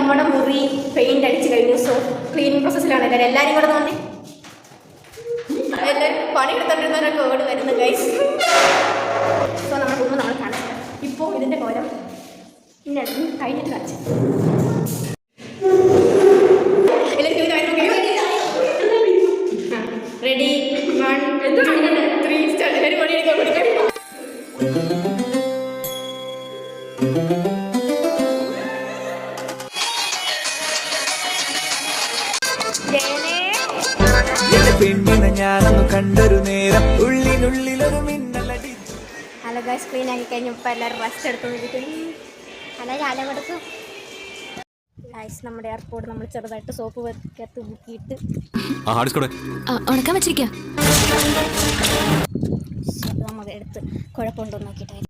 നമ്മുടെ മുറി പെയിന്റ് അടിച്ച് കഴിഞ്ഞു. സോ ക്ലീനിങ് പ്രോസസ്സിലാണ് എല്ലാവരും കൂടെ തന്നെ എല്ലാവരും പണിയെടുത്തോണ്ടിരുന്നവരൊക്കെ ഓടി വരുന്നു ഗൈസ്. സോ നമ്മുടെ റൂം നമ്മൾ കാണിച്ചു. ഇപ്പോൾ ഇതിൻ്റെ കോലം ഇന്ന കഴിഞ്ഞിട്ട് കാണിച്ചു. Ready 1 2 3 start. എല്ലാവരും പണിയെടുക്കാൻ പഠിക്കാം. ഞാനൊന്ന് കണ്ടൊരു നേരം ഉള്ളിനുള്ളിലൊരു മിന്നലടി. ഹലോ ഗൈസ്, ക്ലീൻ ആക്കി കഴിഞ്ഞപ്പോൾ എല്ലാവരും റെസ്റ്റ് എടുത്തുകൊണ്ടിരിക്കുന്നു. ഹലോ കാലം കൊടുക്കും ഗൈസ്. നമ്മുടെ എയർപോർട്ട് നമ്മൾ ചെറുതായിട്ട് സോപ്പ് വെക്കത്ത് മുക്കിയിട്ട് ഉണക്കാൻ വെച്ചിരിക്കുക. നമ്മൾ എടുത്ത് കുഴപ്പമുണ്ടോ നോക്കിയിട്ടായിരുന്നു.